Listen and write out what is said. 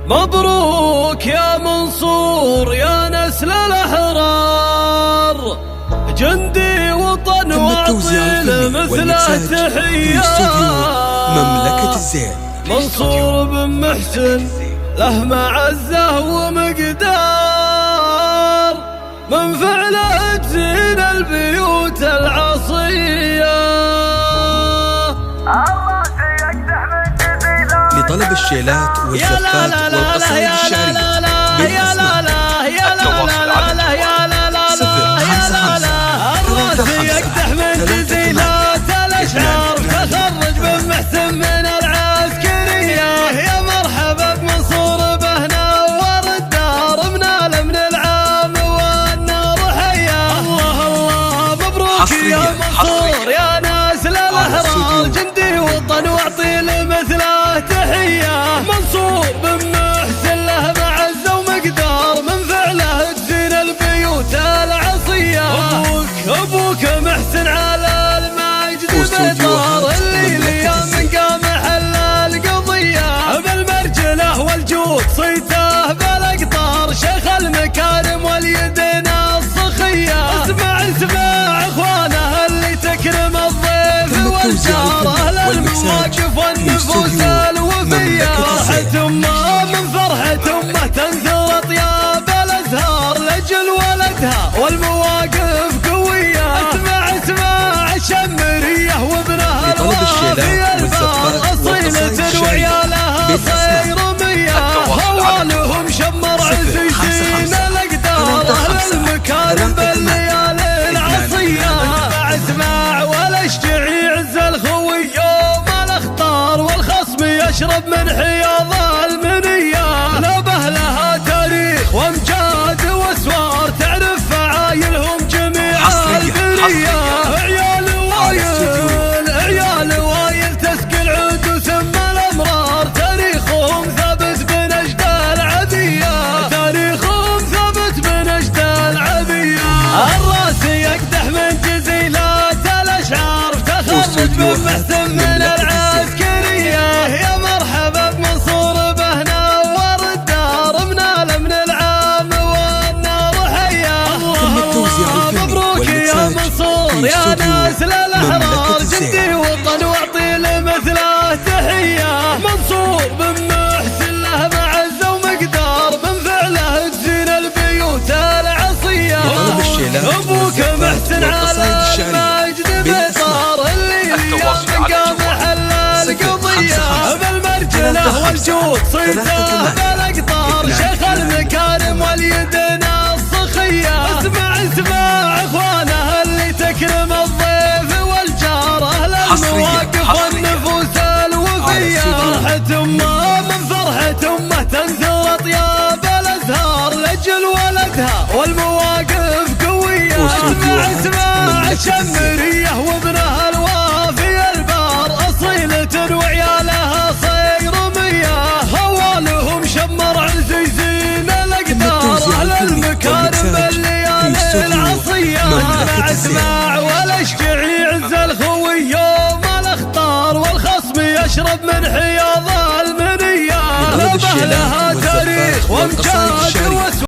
مبروك يا منصور يا نسل الأحرار، جندي وطن وأصيل مثل التحية. مملكة الزين منصور بن محسن له معزة ومقدار، من فعله تزين البيوت العصية. لطلب الشيلات والزفات والقصائد الشعرية بالأسماء التواصل على 055 يقدح من تزيلات الأشعار، تخرج بن محسن من العسكرية. يا مرحبا بمنصور به نور الدار، من العام والنار حيا. الله الله مبروك يا منصور يا نسل الأحرار، جندي وطن واعطيل مثله تحية. منصور بن محسن له معزة ومقدار، من فعله تزين البيوت العصية. أبوك محسن على المجد بطار، اللي من قام حل القضية. بالمرجلة والجود صيته بالأقطار، شيخ المكارم واليدين الصخية. اسمع اخوانه اللي تكرم الضيف والجار، اهل المواقف والنفوس الوفية. فرحة امه من فرحة امه تنثر اطياب الازهار، لاجل ولدها والمواقف قوية. اسمع الشمرية وابنها الوافي البار، أصيلة وعيالها صيرمية. هوالهم شمر عزيزين الأقدار، أهل المكارم بالليالي العصية. اسمع والاشجعي عز الخوي يوم الاخطار، والخصم يشرب من حياض المنية. نبه لها تاريخ وامجاد واسوار، تعرف فعايلهم جميع البرية. عيال وايل تسقي العود وسم الامرار، تاريخهم ثابت بنجد العبية. تاريخهم ثابت بنجد العبية. الراس يقدح من جزيلات الاشعار، تخرج بن محسن من العسكرية. يا مرحبا بمنصور به نور الدار، من العام والنار حيا. الله مبروك يا منصور يا نسل الأحرار، جندي وطن واعطيل مثله تحية. منصور بن محسن له معزة ومقدار، من فعله تزين البيوت العصية. أبوك محسن على المجد بطار، اللي من قام حل القضية. بالمرجلة والجود صيته بالأقطار، شيخ المكارم واليدين الصخية. اسمع اخوانه اللي تكرم الضيف والجار، اهل المواقف والنفوس الوفية. فرحة امه من فرحة امه تنثر اطياب الازهار، لاجل ولدها والمواقف قوية. اسمع الشمرية وابنها الوافي البار، أصيلة وعيالها صيرمية. هوالهم شمر عزيزين الأقدار، أهل المكارم بالليالي العصية. اسمع والاشجعي عز الخوي يوم الاخطار، والخصم يشرب من حياض المنية. نبه لها تاريخ وامجاد